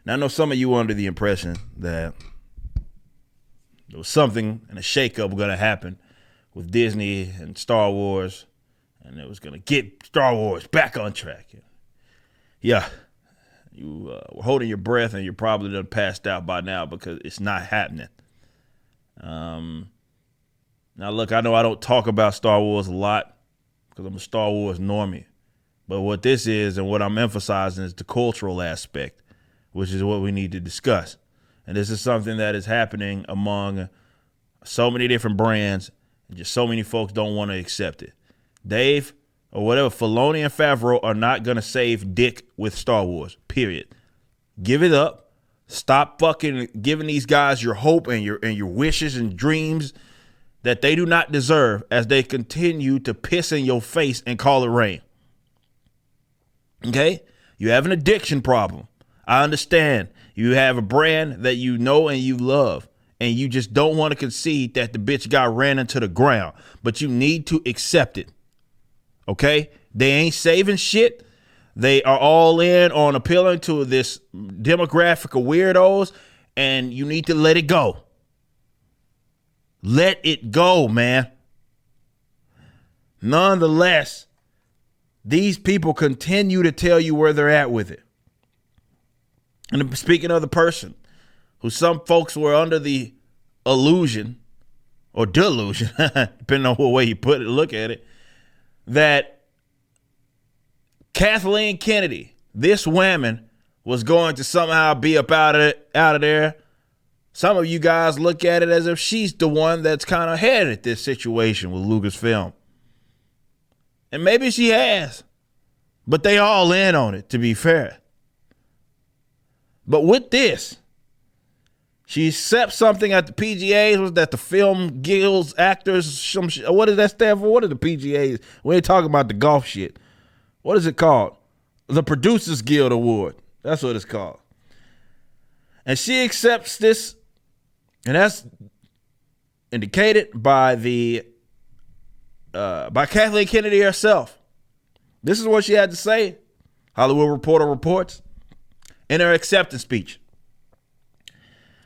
Now, I know some of you were under the impression that there was something and a shakeup going to happen with Disney and Star Wars, and it was going to get Star Wars back on track. Yeah, you were holding your breath, and you're probably done passed out by now because it's not happening. Now, look, I know I don't talk about Star Wars a lot because I'm a Star Wars normie. But what this is and what I'm emphasizing is the cultural aspect, which is what we need to discuss. And this is something that is happening among so many different brands, and just so many folks don't want to accept it. Dave, or whatever, Filoni and Favreau are not going to save dick with Star Wars, period. Give it up. Stop fucking giving these guys your hope and your wishes and dreams that they do not deserve as they continue to piss in your face and call it rain. Okay? You have an addiction problem. I understand. You have a brand that you know and you love, and you just don't want to concede that the bitch got ran into the ground, but you need to accept it. Okay? They ain't saving shit. They are all in on appealing to this demographic of weirdos, and you need to let it go. Let it go, man. Nonetheless, these people continue to tell you where they're at with it. And speaking of the person who some folks were under the illusion or delusion, depending on what way you put it, look at it, that Kathleen Kennedy, this woman, was going to somehow be up out of there. Some of you guys look at it as if she's the one that's kind of headed this situation with Lucasfilm. And maybe she has. But they all in on it, to be fair. But with this, she accepts something at the PGAs. Was that the Film Guilds Actors? What does that stand for? What are the PGAs? We ain't talking about the golf shit. What is it called? The Producers Guild Award. That's what it's called. And she accepts this, and that's indicated by by Kathleen Kennedy herself. This is what she had to say. Hollywood Reporter reports in her acceptance speech.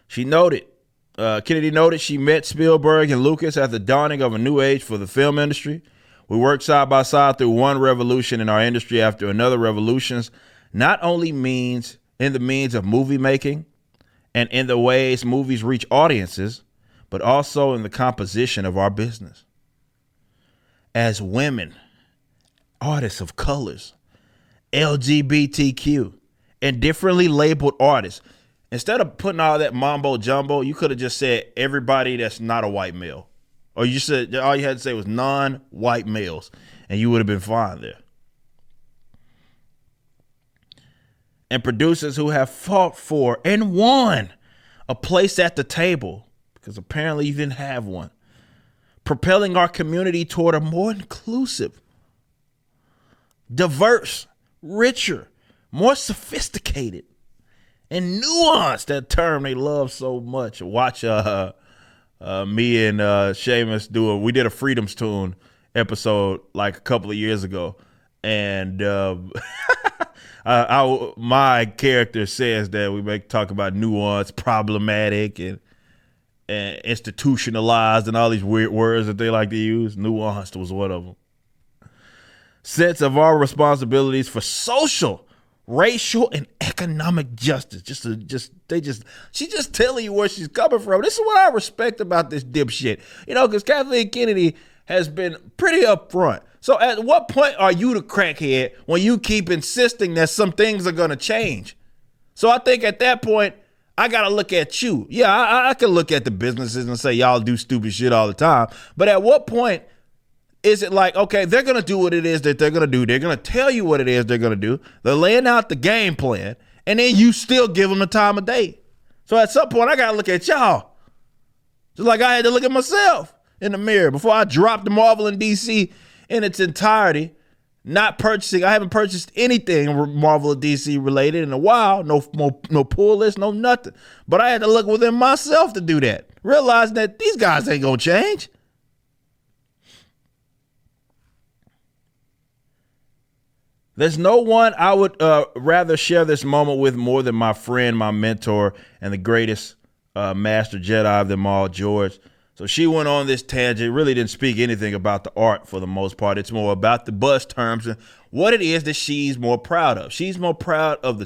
Kennedy noted she met Spielberg and Lucas at the dawning of a new age for the film industry. We worked side by side through one revolution in our industry after another. Revolutions not only means in the means of movie making and in the ways movies reach audiences, but also in the composition of our business. As women, artists of colors, LGBTQ, and differently labeled artists, instead of putting all that mambo jumbo, you could have just said everybody that's not a white male. Or you said all you had to say was non-white males, and you would have been fine there. And producers who have fought for and won a place at the table, because apparently you didn't have one, propelling our community toward a more inclusive, diverse, richer, more sophisticated, and nuanced, that term they love so much. Watch me and Seamus we did a Freedoms Tune episode like a couple of years ago, and my character says that we talk about nuance, problematic, and institutionalized, and all these weird words that they like to use. Nuanced was one of them. Sense of our responsibilities for social, racial, and economic justice. She's just telling you where she's coming from. This is what I respect about this dipshit. Because Kathleen Kennedy has been pretty upfront. So at what point are you the crackhead when you keep insisting that some things are going to change? So I think at that point, I got to look at you. Yeah, I can look at the businesses and say, y'all do stupid shit all the time. But at what point is it like, okay, they're going to do what it is that they're going to do. They're going to tell you what it is they're going to do. They're laying out the game plan, and then you still give them the time of day. So at some point, I got to look at y'all. Just like I had to look at myself in the mirror before I dropped the Marvel and DC in its entirety. Not purchasing. I haven't purchased anything Marvel or DC related in a while. No pull list, no nothing. But I had to look within myself to do that. Realizing that these guys ain't going to change. There's no one I would rather share this moment with more than my friend, my mentor, and the greatest master Jedi of them all, George. So she went on this tangent, really didn't speak anything about the art for the most part. It's more about the buzz terms and what it is that she's more proud of. She's more proud of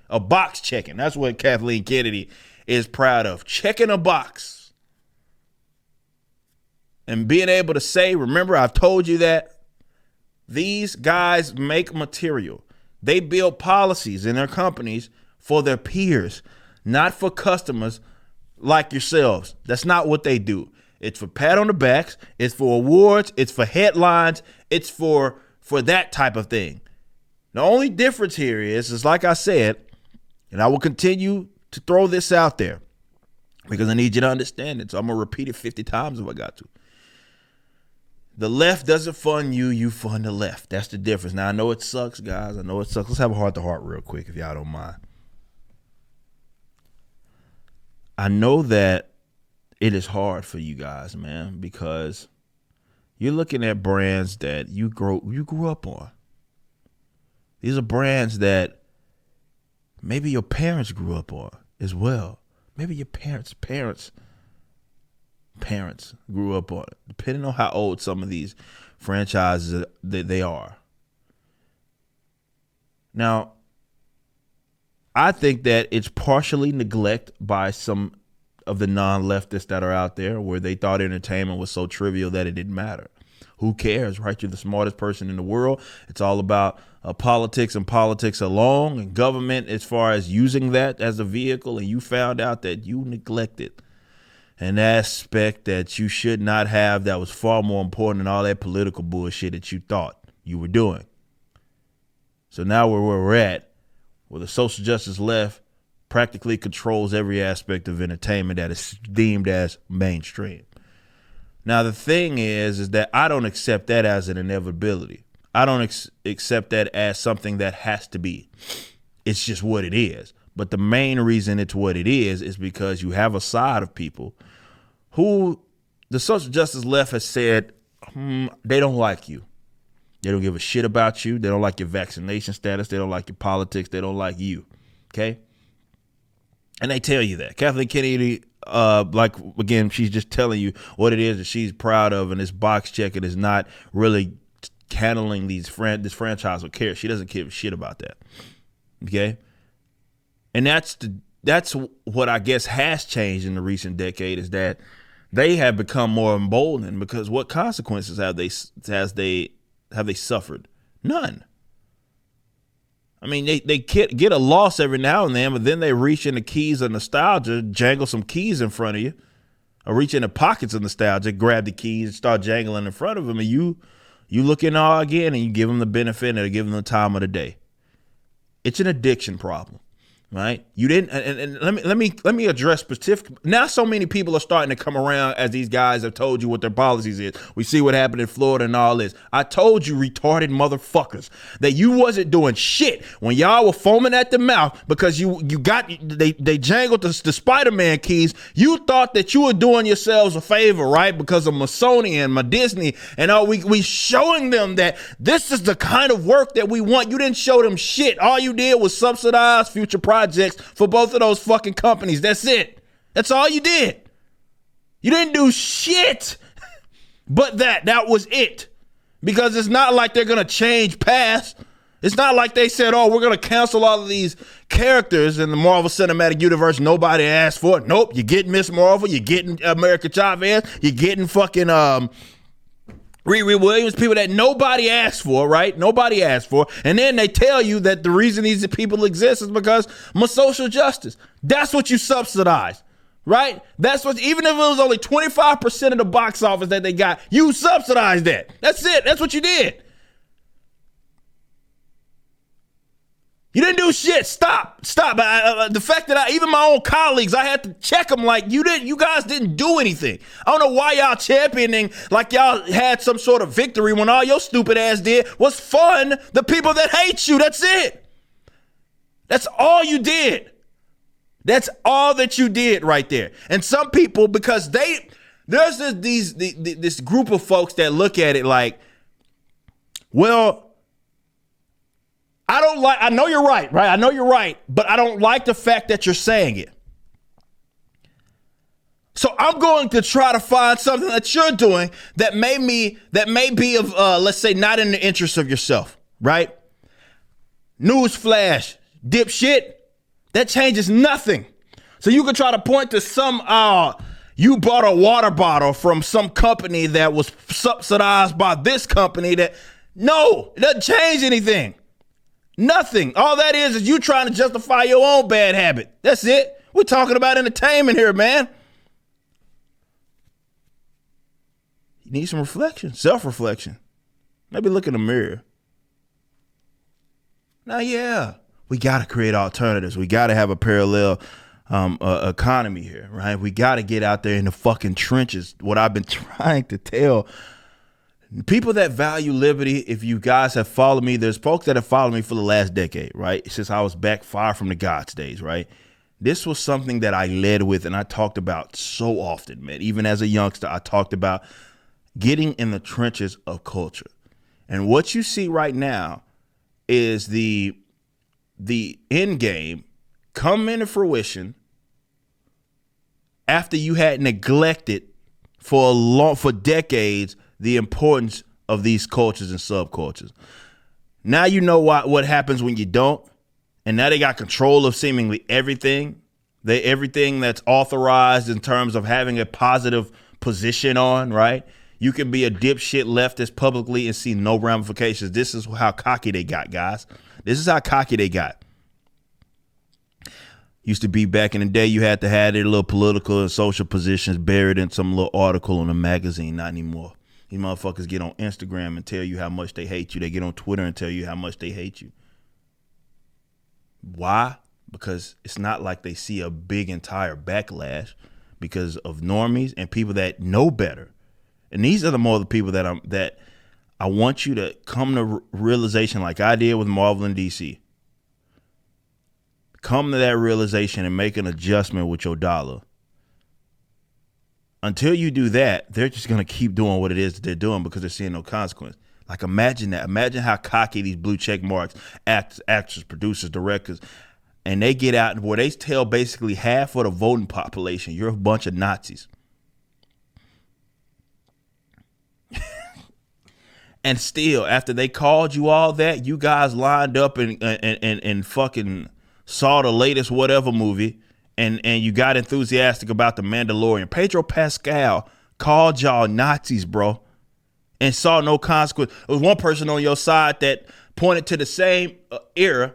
a box checking. That's what Kathleen Kennedy is proud of, checking a box. And being able to say, remember, I've told you that these guys make material. They build policies in their companies for their peers, not for customers like yourselves. That's not what they do. It's for pat on the backs. It's for awards. It's for headlines. It's for that type of thing. The only difference here is like I said, and I will continue to throw this out there because I need you to understand it. So I'm going to repeat it 50 times if I got to. The left doesn't fund you, you fund the left. That's the difference. Now, I know it sucks, guys. I know it sucks. Let's have a heart-to-heart real quick, if y'all don't mind. I know that it is hard for you guys, man, because you're looking at brands that you grew up on. These are brands that maybe your parents grew up on as well. Maybe your parents grew up on it, depending on how old some of these franchises that they are. Now, I think that it's partially neglect by some of the non-leftists that are out there, where they thought entertainment was so trivial that it didn't matter. Who cares, right? You're the smartest person in the world. It's all about politics and politics alone, and government as far as using that as a vehicle, and you found out that you neglected an aspect that you should not have, that was far more important than all that political bullshit that you thought you were doing. So now where we're at, where the social justice left practically controls every aspect of entertainment that is deemed as mainstream. Now, the thing is that I don't accept that as an inevitability. I don't accept that as something that has to be. It's just what it is. But the main reason it's what it is because you have a side of people who the social justice left has said they don't like you. They don't give a shit about you. They don't like your vaccination status. They don't like your politics. They don't like you. Okay? And they tell you that. Kathleen Kennedy, again, she's just telling you what it is that she's proud of, and this box checking is not really handling this franchise with care. She doesn't give a shit about that. Okay? And that's what I guess has changed in the recent decade, is that they have become more emboldened, because what consequences have they suffered? None. I mean, they get a loss every now and then, but then they reach in the keys of nostalgia, jangle some keys in front of you, or reach in the pockets of nostalgia, grab the keys and start jangling in front of them, and you look in awe again, and you give them the benefit and give them the time of the day. It's an addiction problem. Right? You didn't, and let me address specific. Now, so many people are starting to come around as these guys have told you what their policies is. We see what happened in Florida and all this. I told you, retarded motherfuckers, that you wasn't doing shit when y'all were foaming at the mouth because they jangled the Spider-Man keys. You thought that you were doing yourselves a favor, right? Because of Masoni and my Disney and all, we showing them that this is the kind of work that we want. You didn't show them shit. All you did was subsidize future projects for both of those fucking companies. That's it. That's all you did. You didn't do shit. But that was it. Because it's not like they're going to change past. It's not like they said, oh, we're going to cancel all of these characters in the Marvel Cinematic Universe nobody asked for. Nope, you're getting Miss Marvel, you're getting America Chavez, you're getting fucking Riri Williams, people that nobody asked for, right? Nobody asked for. And then they tell you that the reason these people exist is because of social justice. That's what you subsidize, right? That's what, even if it was only 25% of the box office that they got, you subsidized that. That's it. That's what you did. You didn't do shit. Stop. The fact that even my own colleagues, I had to check them like, you guys didn't do anything. I don't know why y'all championing like y'all had some sort of victory when all your stupid ass did was fund the people that hate you. That's it. That's all you did. That's all that you did right there. And some people, because there's this group of folks that look at it like, well, I know you're right, right? I know you're right, but I don't like the fact that you're saying it. So I'm going to try to find something that you're doing that may be of, let's say, not in the interest of yourself, right? Newsflash, dipshit, that changes nothing. So you could try to point to some, you bought a water bottle from some company that was subsidized by this company no, it doesn't change anything. Nothing. All that is you trying to justify your own bad habit. That's it. We're talking about entertainment here, man. You need some reflection, self-reflection. Maybe look in the mirror. Now, yeah, we got to create alternatives. We got to have a parallel economy here, right? We got to get out there in the fucking trenches. What I've been trying to tell people that value liberty, if you guys have followed me, there's folks that have followed me for the last decade, right? Since I was back far from the God's days, right? This was something that I led with and I talked about so often, man. Even as a youngster, I talked about getting in the trenches of culture. And what you see right now is the end game come into fruition after you had neglected for decades the importance of these cultures and subcultures. Now you know what happens when you don't, and now they got control of seemingly everything. Everything that's authorized in terms of having a positive position on, right? You can be a dipshit leftist publicly and see no ramifications. This is how cocky they got, guys. This is how cocky they got. Used to be back in the day, you had to have their little political and social positions buried in some little article in a magazine. Not anymore. These motherfuckers get on Instagram and tell you how much they hate you. They get on Twitter and tell you how much they hate you. Why? Because it's not like they see a big entire backlash because of normies and people that know better. And these are the people that I want you to come to realization like I did with Marvel and DC. Come to that realization and make an adjustment with your dollar. Until you do that, they're just going to keep doing what it is that they're doing because they're seeing no consequence. Like imagine that. Imagine how cocky these blue check marks, actors, producers, directors, and they get out where they tell basically half of the voting population, you're a bunch of Nazis. And still, after they called you all that, you guys lined up and fucking saw the latest whatever movie and you got enthusiastic about The Mandalorian. Pedro Pascal called y'all Nazis, bro, and saw no consequence. There was one person on your side that pointed to the same era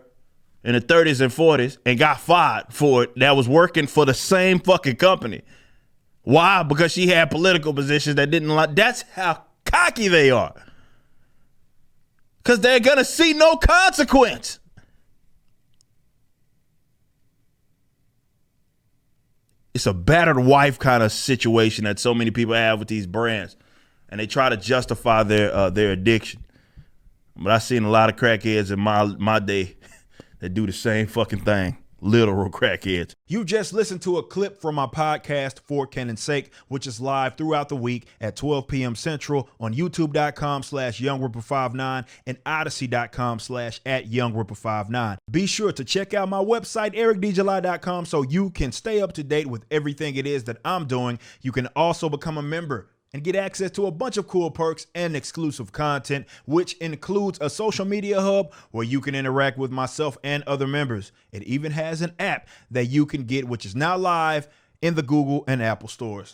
in the 30s and 40s and got fired for it that was working for the same fucking company. Why? Because she had political positions that didn't like. That's how cocky they are. Because they're going to see no consequence. It's a battered wife kind of situation that so many people have with these brands. And they try to justify their addiction. But I've seen a lot of crackheads in my day that do the same fucking thing. Literal crackheads. You just listened to a clip from my podcast, For Canon's Sake, which is live throughout the week at 12 p.m. Central on YouTube.com/YoungRipper59 and Odyssey.com/@YoungRipper59. Be sure to check out my website, EricDJLi.com, so you can stay up to date with everything it is that I'm doing. You can also become a member and get access to a bunch of cool perks and exclusive content, which includes a social media hub where you can interact with myself and other members. It even has an app that you can get, which is now live in the Google and Apple stores.